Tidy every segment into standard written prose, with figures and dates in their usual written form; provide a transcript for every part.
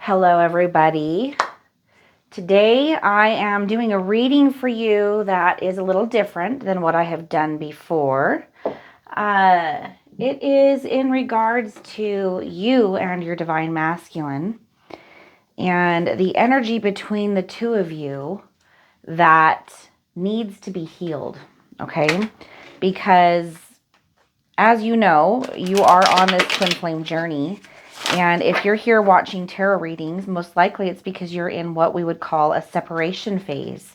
Hello, everybody. Today I am doing a reading for you that is a little different than what I have done before. It is in regards to you and your divine masculine and the energy between the two of you that needs to be healed, okay? Because as you know, you are on this twin flame journey. And if you're here watching tarot readings, most likely it's because you're in what we would call a separation phase.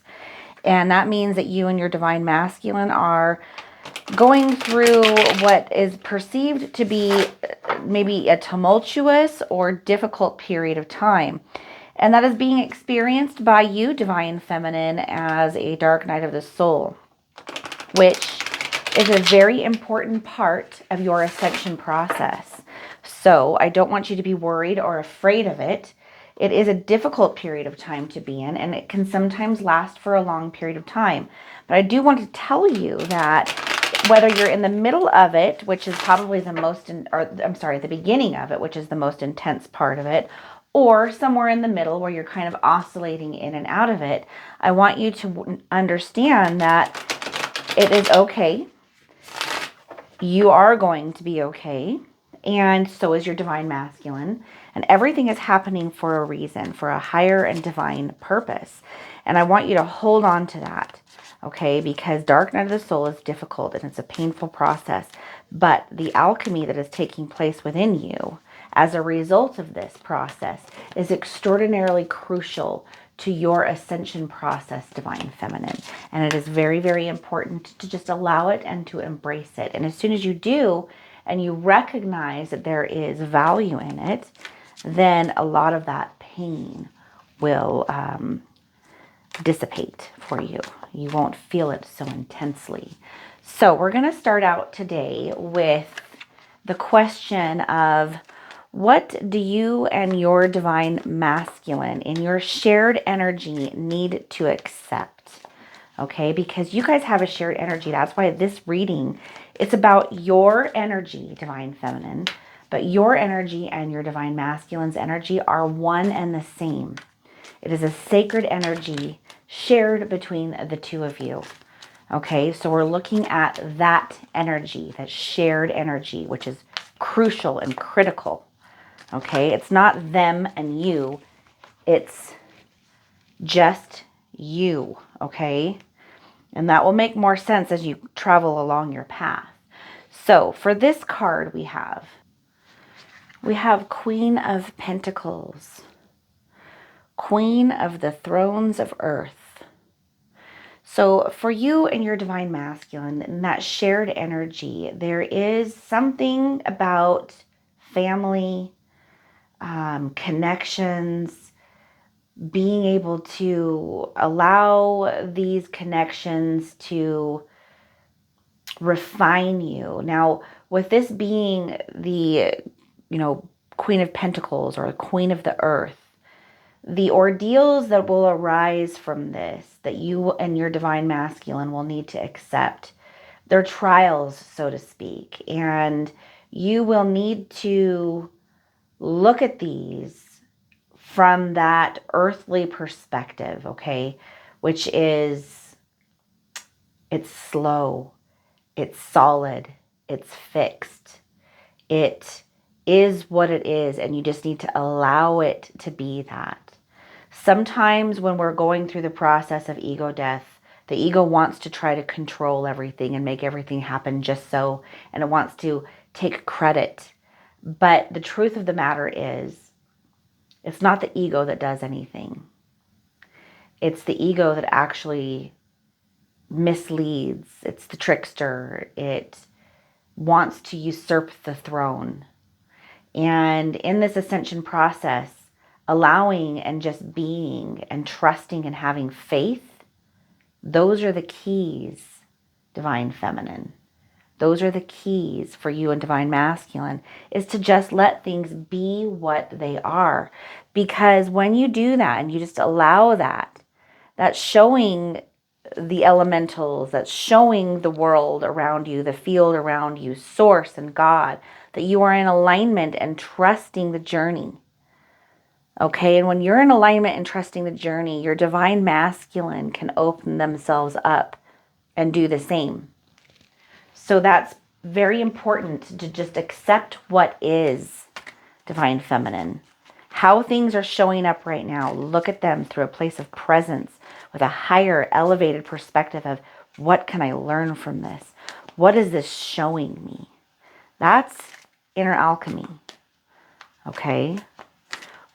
And that means that you and your divine masculine are going through what is perceived to be maybe a tumultuous or difficult period of time. And that is being experienced by you, divine feminine, as a dark night of the soul, which is a very important part of your ascension process. So I don't want you to be worried or afraid of it. It is a difficult period of time to be in, and it can sometimes last for a long period of time. But I do want to tell you that whether you're in the middle of it, which is probably the beginning of it, which is the most intense part of it, or somewhere in the middle where you're kind of oscillating in and out of it, I want you to understand that it is okay. You are going to be okay. And so is your divine masculine. And everything is happening for a reason, for a higher and divine purpose. And I want you to hold on to that, okay? Because dark night of the soul is difficult and it's a painful process. But the alchemy that is taking place within you as a result of this process is extraordinarily crucial to your ascension process, divine feminine. And it is very, very important to just allow it and to embrace it. And as soon as you do, and you recognize that there is value in it, then a lot of that pain will dissipate for you. You won't feel it so intensely. So we're going to start out today with the question of, what do you and your divine masculine in your shared energy need to accept? Okay, because you guys have a shared energy. That's why this reading, it's about your energy, divine feminine, but your energy and your divine masculine's energy are one and the same. It is a sacred energy shared between the two of you. Okay, so we're looking at that energy, that shared energy, which is crucial and critical. Okay, it's not them and you, it's just you. Okay, and that will make more sense as you travel along your path. So for this card we have Queen of Pentacles, Queen of the Thrones of Earth. So for you and your divine masculine, in that shared energy, there is something about family, connections, being able to allow these connections to refine you. Now, with this being the, Queen of Pentacles or Queen of the Earth, the ordeals that will arise from this, that you and your divine masculine will need to accept, they're trials, so to speak. And you will need to look at these from that earthly perspective, okay? Which is, it's slow, it's solid, it's fixed. It is what it is, and you just need to allow it to be that. Sometimes when we're going through the process of ego death, the ego wants to try to control everything and make everything happen just so, and it wants to take credit. But the truth of the matter is, it's not the ego that does anything. It's the ego that actually misleads. It's the trickster. It wants to usurp the throne. And in this ascension process, allowing and just being and trusting and having faith, those are the keys, divine feminine. Those are the keys for you and divine masculine, is to just let things be what they are. Because when you do that and you just allow that, that's showing the elementals, that's showing the world around you, the field around you, source and God, that you are in alignment and trusting the journey. Okay, and when you're in alignment and trusting the journey, your divine masculine can open themselves up and do the same. So that's very important to just accept what is, divine feminine. How things are showing up right now, look at them through a place of presence with a higher elevated perspective of what can I learn from this? What is this showing me? That's inner alchemy. Okay?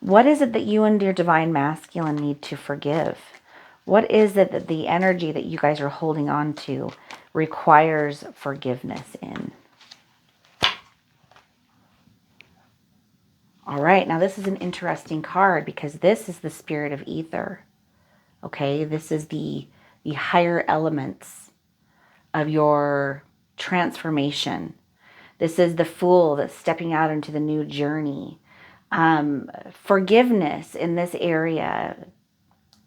What is it that you and your divine masculine need to forgive? What is it that the energy that you guys are holding on to requires forgiveness in? All right, now this is an interesting card because this is the spirit of ether. Okay, this is the higher elements of your transformation. This is the fool that's stepping out into the new journey. Forgiveness in this area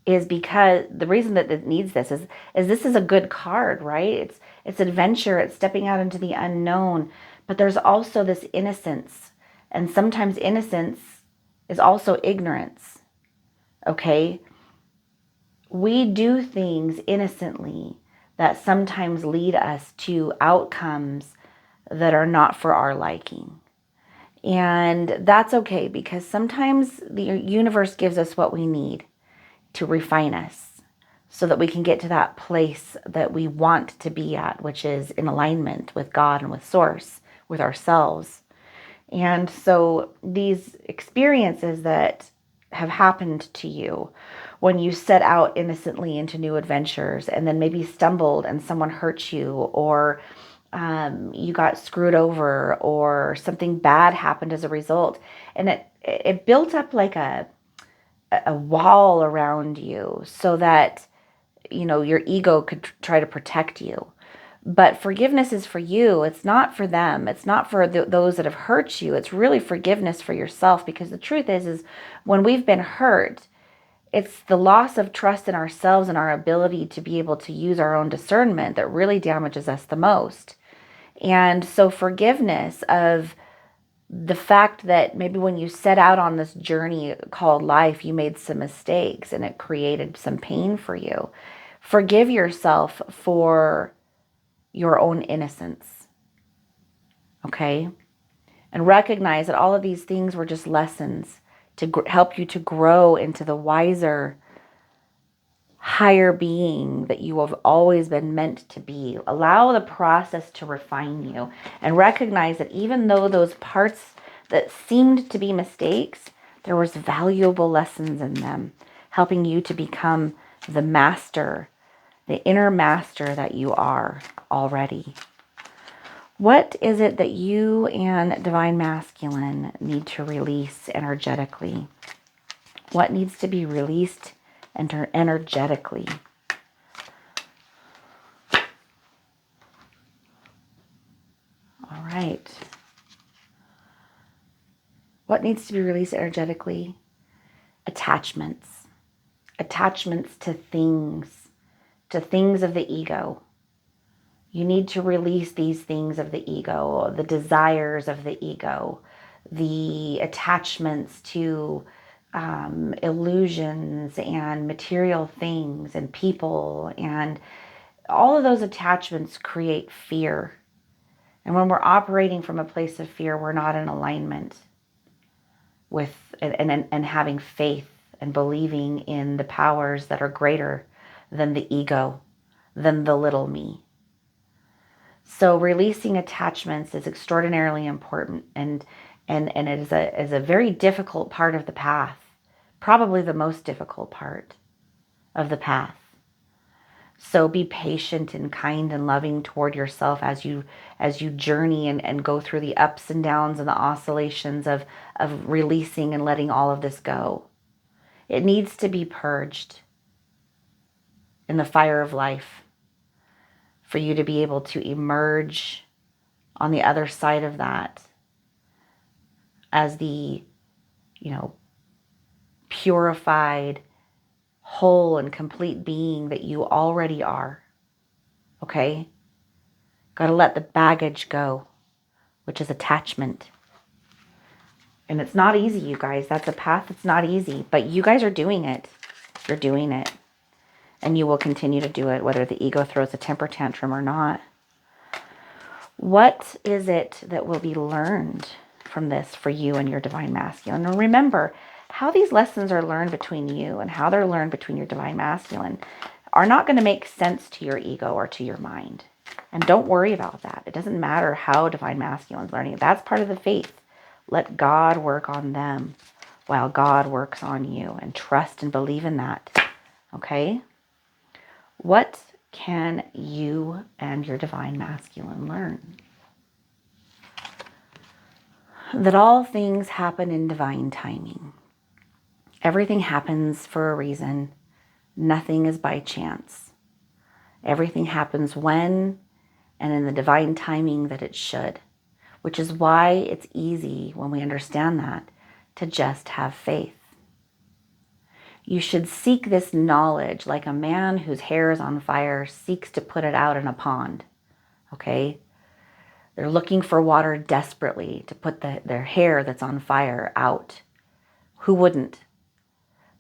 is because the reason that it needs this is this is a good card, right? It's adventure, it's stepping out into the unknown, but there's also this innocence, and sometimes innocence is also ignorance. Okay? We do things innocently that sometimes lead us to outcomes that are not for our liking. And that's okay, because sometimes the universe gives us what we need to refine us so that we can get to that place that we want to be at, which is in alignment with God and with Source, with ourselves. And so these experiences that have happened to you when you set out innocently into new adventures and then maybe stumbled and someone hurt you, or you got screwed over, or something bad happened as a result, and it built up like a wall around you so that your ego could try to protect you. But forgiveness is for you. It's not for them. It's not for those that have hurt you. It's really forgiveness for yourself, because the truth is when we've been hurt, it's the loss of trust in ourselves and our ability to be able to use our own discernment that really damages us the most. And so forgiveness of the fact that maybe when you set out on this journey called life, you made some mistakes and it created some pain for you. Forgive yourself for your own innocence. Okay? And recognize that all of these things were just lessons to help you to grow into the wiser, higher being that you have always been meant to be. Allow the process to refine you, and recognize that even though those parts that seemed to be mistakes, there was valuable lessons in them, helping you to become the master, the inner master that you are already. What is it that you and divine masculine need to release energetically? What needs to be released energetically? All right. What needs to be released energetically? Attachments. Attachments to things of the ego. You need to release these things of the ego, the desires of the ego, the attachments to illusions and material things and people, and all of those attachments create fear. And when we're operating from a place of fear, we're not in alignment with and having faith and believing in the powers that are greater than the ego, than the little me. So releasing attachments is extraordinarily important, and it is a very difficult part of the path, probably the most difficult part of the path. So be patient and kind and loving toward yourself as you journey and go through the ups and downs and the oscillations of releasing and letting all of this go. It needs to be purged in the fire of life for you to be able to emerge on the other side of that as the, purified, whole and complete being that you already are. Okay? Got to let the baggage go, which is attachment. And it's not easy, you guys. That's a path that's not easy. But you guys are doing it. You're doing it. And you will continue to do it, whether the ego throws a temper tantrum or not. What is it that will be learned from this for you and your divine masculine? And remember, how these lessons are learned between you and how they're learned between your divine masculine are not going to make sense to your ego or to your mind. And don't worry about that. It doesn't matter how divine masculine is learning. That's part of the faith. Let God work on them while God works on you, and trust and believe in that. Okay? What can you and your divine masculine learn? That all things happen in divine timing. Everything happens for a reason. Nothing is by chance. Everything happens when and in the divine timing that it should, which is why it's easy when we understand that to just have faith. You should seek this knowledge like a man whose hair is on fire seeks to put it out in a pond. Okay? They're looking for water desperately to put their hair that's on fire out. Who wouldn't?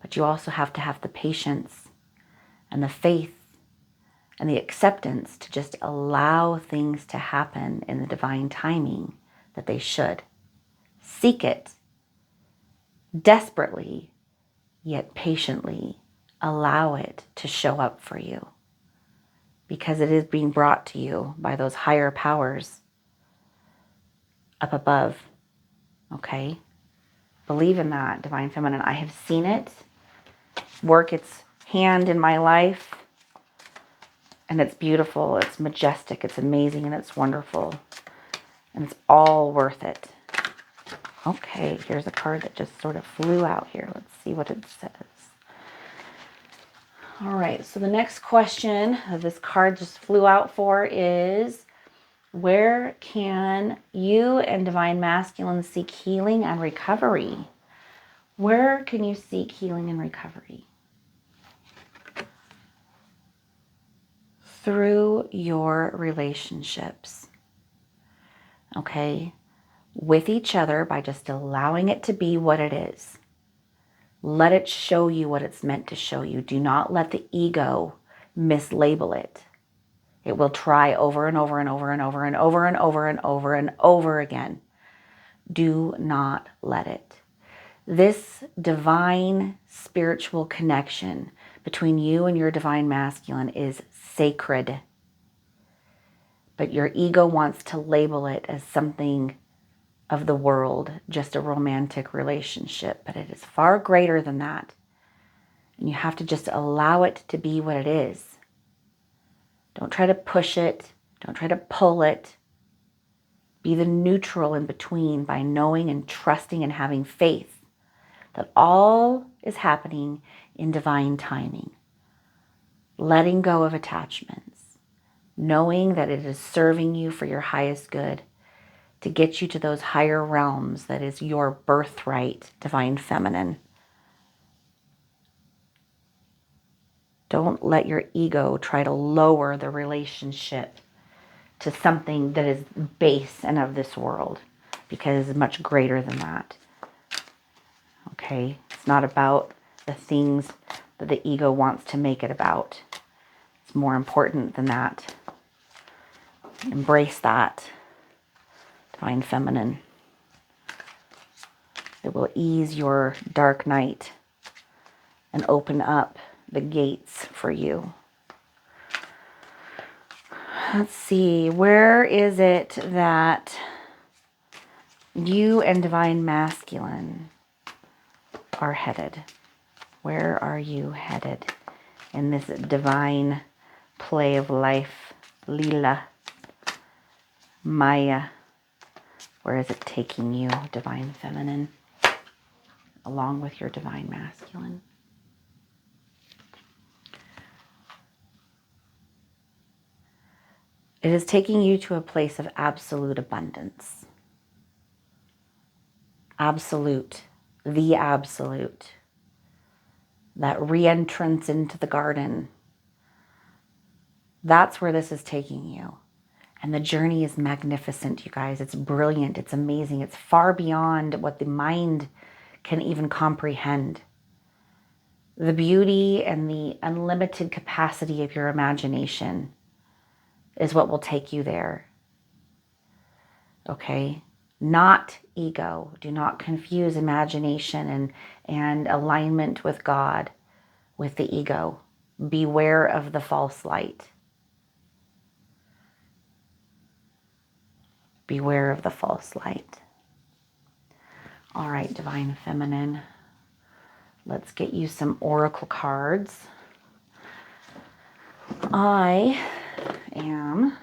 But you also have to have the patience and the faith and the acceptance to just allow things to happen in the divine timing that they should. Seek it desperately, yet patiently. Allow it to show up for you, because it is being brought to you by those higher powers up above. Okay? Believe in that, divine feminine. I have seen it work its hand in my life, and it's beautiful, it's majestic, it's amazing, and it's wonderful, and it's all worth it. Okay, here's a card that just sort of flew out here. Let's see what it says. All right, so the next question this card just flew out for is, where can you and divine masculine seek healing and recovery? Where can you seek healing and recovery? Through your relationships. Okay? With each other, by just allowing it to be what it is. Let it show you what it's meant to show you. Do not let the ego mislabel it. It will try over and over and over and over and over and over and over and over again. Do not let it. This divine spiritual connection between you and your divine masculine is sacred. But your ego wants to label it as something of the world, just a romantic relationship, but it is far greater than that. And you have to just allow it to be what it is. Don't try to push it. Don't try to pull it. Be the neutral in between by knowing and trusting and having faith that all is happening in divine timing. Letting go of attachments. Knowing that it is serving you for your highest good, to get you to those higher realms that is your birthright, divine feminine. Don't let your ego try to lower the relationship to something that is base and of this world, because it's much greater than that. Okay? It's not about the things that the ego wants to make it about. It's more important than that. Embrace that, divine feminine. It will ease your dark night and open up the gates for you. Let's see, where is it that you and divine masculine are headed? Where are you headed in this divine play of life? Lila, Maya, where is it taking you, divine feminine, along with your divine masculine? It is taking you to a place of absolute abundance. Absolute, the absolute. That re-entrance into the garden. That's where this is taking you. And the journey is magnificent, you guys. It's brilliant. It's amazing. It's far beyond what the mind can even comprehend. The beauty and the unlimited capacity of your imagination is what will take you there. Okay? Not ego. Do not confuse imagination and alignment with God with the ego. Beware of the false light. Beware of the false light. All right, Divine Feminine. Let's get you some oracle cards. I am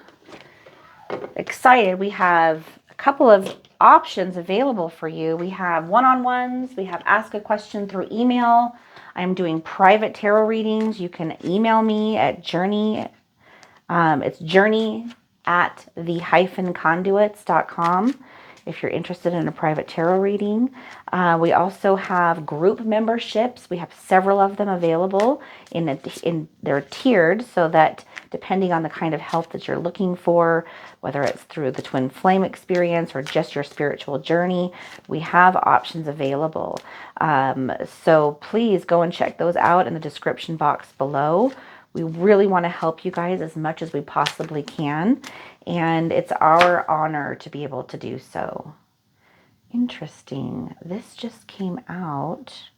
excited. We have a couple of options available for you. We have one-on-ones. We have ask a question through email. I'm doing private tarot readings. You can email me at journey. It's journey@the-conduits.com if you're interested in a private tarot reading. We also have group memberships. We have several of them available. They're tiered so that depending on the kind of help that you're looking for, whether it's through the twin flame experience or just your spiritual journey, we have options available. So please go and check those out in the description box below. We really want to help you guys as much as we possibly can, and it's our honor to be able to do so. Interesting. This just came out,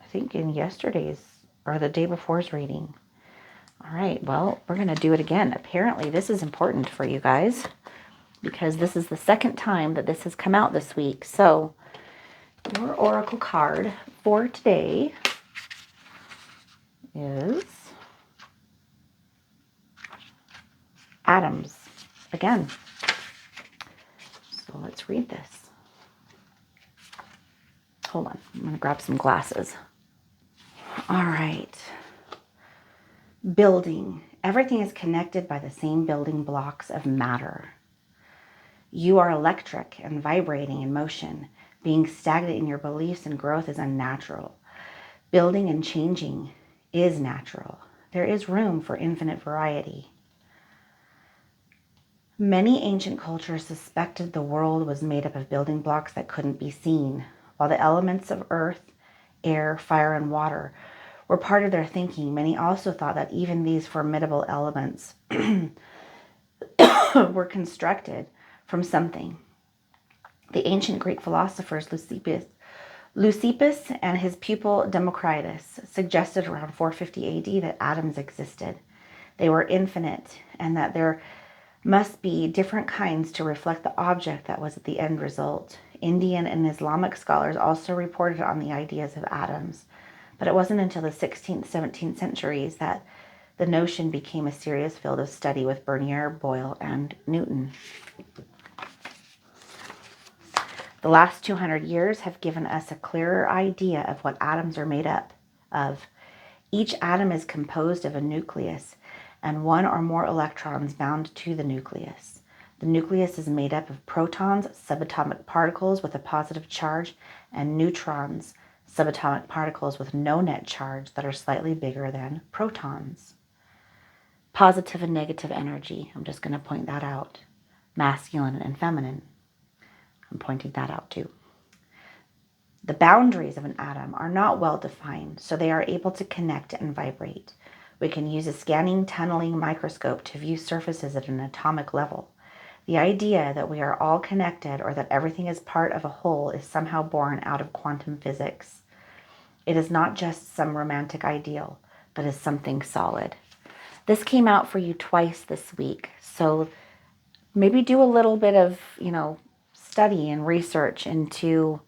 I think, in yesterday's or the day before's reading. All right, well, we're going to do it again. Apparently, this is important for you guys because this is the second time that this has come out this week. So, your oracle card for today is atoms again. So let's read this. Hold on, I'm going to grab some glasses. All right. Building. Everything is connected by the same building blocks of matter. You are electric and vibrating in motion. Being stagnant in your beliefs and growth is unnatural. Building and changing is natural. There is room for infinite variety. Many ancient cultures suspected the world was made up of building blocks that couldn't be seen, while the elements of earth, air, fire, and water were part of their thinking. Many also thought that even these formidable elements were constructed from something. The ancient Greek philosophers Leucippus and his pupil Democritus suggested around 450 AD that atoms existed. They were infinite and that there must be different kinds to reflect the object that was the end result. Indian and Islamic scholars also reported on the ideas of atoms, but it wasn't until the 16th, 17th centuries that the notion became a serious field of study with Bernier, Boyle, and Newton. The last 200 years have given us a clearer idea of what atoms are made up of. Each atom is composed of a nucleus and one or more electrons bound to the nucleus. The nucleus is made up of protons, subatomic particles with a positive charge, and neutrons, subatomic particles with no net charge that are slightly bigger than protons. Positive and negative energy. I'm just going to point that out. Masculine and feminine. I'm pointing that out too. The boundaries of an atom are not well defined, so they are able to connect and vibrate. We can use a scanning tunneling microscope to view surfaces at an atomic level. The idea that we are all connected or that everything is part of a whole is somehow born out of quantum physics. It is not just some romantic ideal, but is something solid. This came out for you twice this week, so maybe do a little bit of, study and research into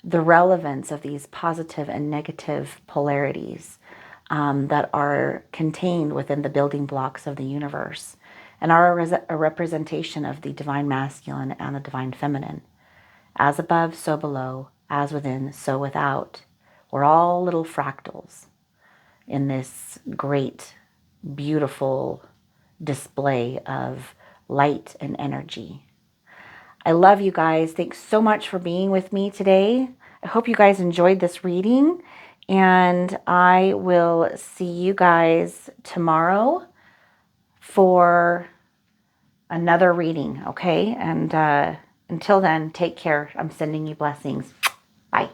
the relevance of these positive and negative polarities that are contained within the building blocks of the universe and are a representation of the divine masculine and the divine feminine. As above, so below, as within, so without. We're all little fractals in this great, beautiful display of light and energy. I love you guys. Thanks so much for being with me today. I hope you guys enjoyed this reading, and I will see you guys tomorrow for another reading, okay? And until then, take care. I'm sending you blessings. Bye.